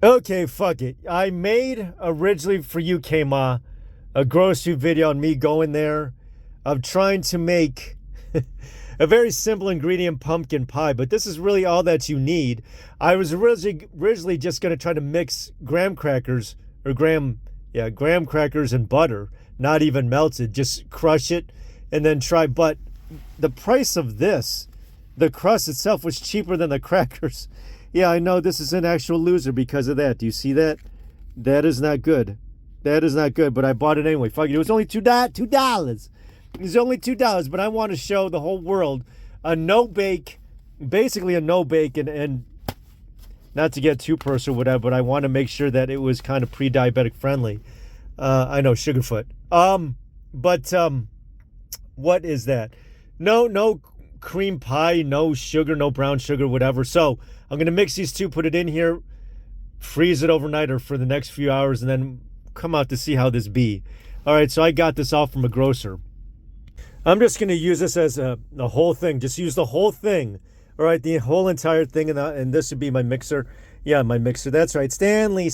Okay, fuck it. I made originally for you, Kma, a grocery video on me going there of trying to make a very simple ingredient pumpkin pie, but this is really all that you need. I was originally just going to try to mix graham crackers or graham crackers and butter, not even melted, just crush it and then try. But the price of this, the crust itself was cheaper than the crackers. Yeah, I know this is an actual loser because of that. Do you see that? That is not good. That is not good, but I bought it anyway. Fuck it. It was only $2. It was only $2, but I want to show the whole world a no-bake, basically a no-bake, and not to get too personal, whatever, but I want to make sure that it was kind of pre-diabetic friendly. I know, Sugarfoot. What is that? No cream pie, no sugar, no brown sugar, whatever. So I'm going to mix these two, put it in here, freeze it overnight or for the next few hours, and then come out to see how this be. All right, so I got this off from a grocer. I'm just going to use this as the whole thing. Just use the whole thing. All right, the whole entire thing, and this would be my mixer. Yeah, my mixer. That's right, Stanley.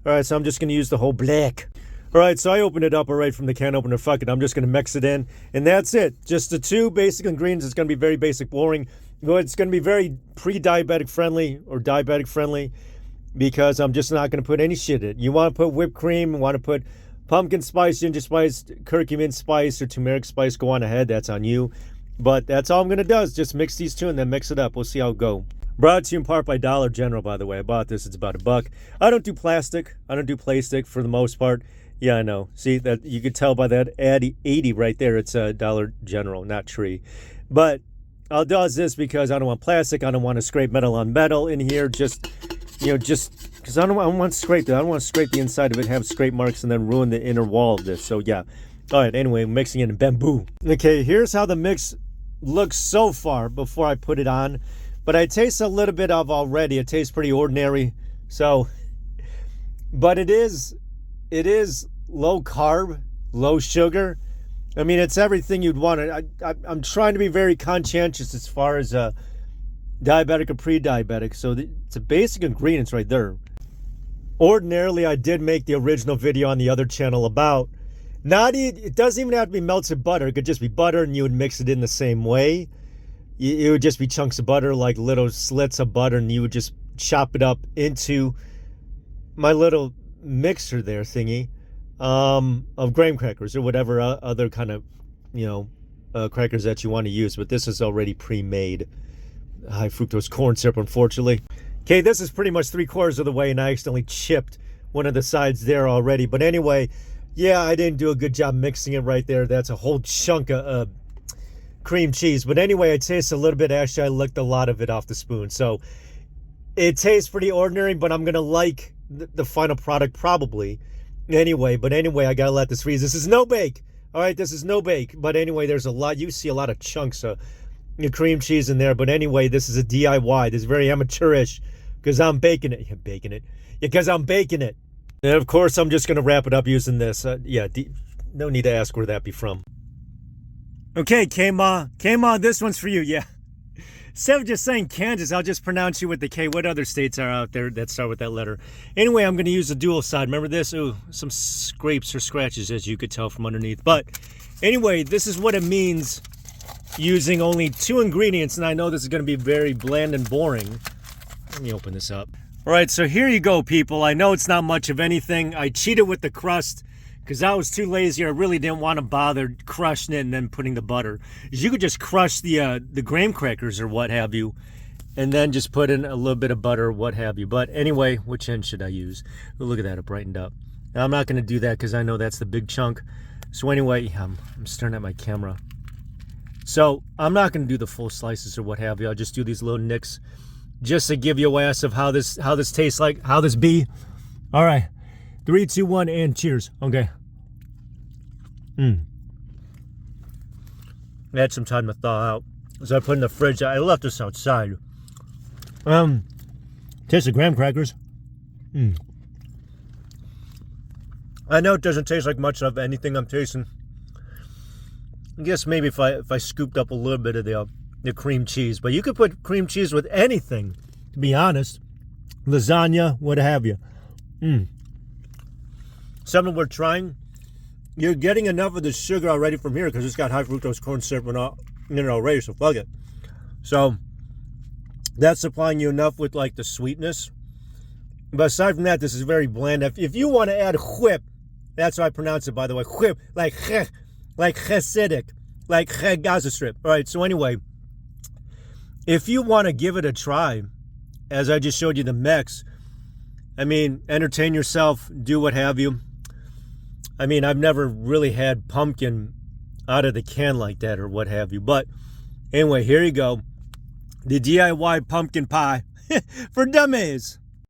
All right, so I'm just going to use the whole black. All right, so I opened it up, all right, from the can opener. Fuck it, I'm just going to mix it in, and that's it. Just the two basic ingredients. It's going to be very basic, boring. It's going to be very pre-diabetic friendly or diabetic friendly because I'm just not going to put any shit in it. You want to put whipped cream, you want to put pumpkin spice, ginger spice, curcumin spice, or turmeric spice, go on ahead. That's on you. But that's all I'm going to do is just mix these two and then mix it up. We'll see how it go. Brought to you in part by Dollar General, by the way. I bought this. It's about $1. I don't do plastic. I don't do plastic for the most part. Yeah, I know. See, that you could tell by that ad 80 right there. It's a Dollar General, not Tree. But I'll do this because I don't want plastic. I don't want to scrape metal on metal in here. Just because I don't want to scrape it. I don't want to scrape the inside of it, have scrape marks, and then ruin the inner wall of this. So, yeah. All right, anyway, mixing it in bamboo. Okay, here's how the mix looks so far before I put it on. But I taste a little bit of already. It tastes pretty ordinary. So, but it is low carb, low sugar. I mean, it's everything you'd want. I'm trying to be very conscientious as far as diabetic or pre-diabetic. So it's a basic ingredients right there. Ordinarily, I did make the original video on the other channel about it doesn't even have to be melted butter. It could just be butter and you would mix it in the same way. It would just be chunks of butter, like little slits of butter, and you would just chop it up into my little mixer there thingy of graham crackers or whatever other kind of crackers that you want to use. But this is already pre-made high fructose corn syrup, unfortunately. Okay, this is pretty much 3/4 of the way, and I accidentally chipped one of the sides there already. But anyway, yeah, I didn't do a good job mixing it right there. That's a whole chunk of cream cheese. But anyway, it tastes a little bit. Actually, I licked a lot of it off the spoon. So it tastes pretty ordinary, but I'm going to like the final product probably. Anyway, I got to let this freeze. This is no bake. All right, this is no bake. But anyway, there's a lot. You see a lot of chunks of cream cheese in there. But anyway, this is a DIY. This is very amateurish because I'm baking it. You're baking it. Because I'm baking it. And of course, I'm just going to wrap it up using this. No need to ask where that be from. Okay, Kma, this one's for you, yeah. Instead of just saying Kansas, I'll just pronounce you with the K. What other states are out there that start with that letter? Anyway, I'm going to use a dual side. Remember this? Ooh, some scrapes or scratches, as you could tell from underneath. But anyway, this is what it means using only 2 ingredients. And I know this is going to be very bland and boring. Let me open this up. All right, so here you go, people. I know it's not much of anything. I cheated with the crust because I was too lazy. I really didn't want to bother crushing it and then putting the butter. You could just crush the graham crackers or what have you, and then just put in a little bit of butter or what have you. But anyway, which end should I use? Oh, look at that, it brightened up. Now, I'm not going to do that because I know that's the big chunk. So anyway, I'm staring at my camera. So I'm not going to do the full slices or what have you. I'll just do these little nicks just to give you a guess of how this tastes like, how this be. All right, 3, 2, 1, and cheers. Okay. I had some time to thaw out. So I put in the fridge. I left this outside. Taste the graham crackers. I know it doesn't taste like much of anything I'm tasting. I guess maybe if I scooped up a little bit of the cream cheese. But you could put cream cheese with anything, to be honest. lasagna, what have you. Something we're trying. You're getting enough of the sugar already from here because it's got high fructose corn syrup and all in it already, so fuck it. So that's supplying you enough with like the sweetness. But aside from that, this is very bland. If you want to add whip, that's how I pronounce it, by the way. Whip, like Hasidic, like Gaza Strip. All right, so anyway, if you want to give it a try, as I just showed you the mix, I mean, entertain yourself, do what have you. I mean, I've never really had pumpkin out of the can like that or what have you. But anyway, here you go. The DIY pumpkin pie for dummies.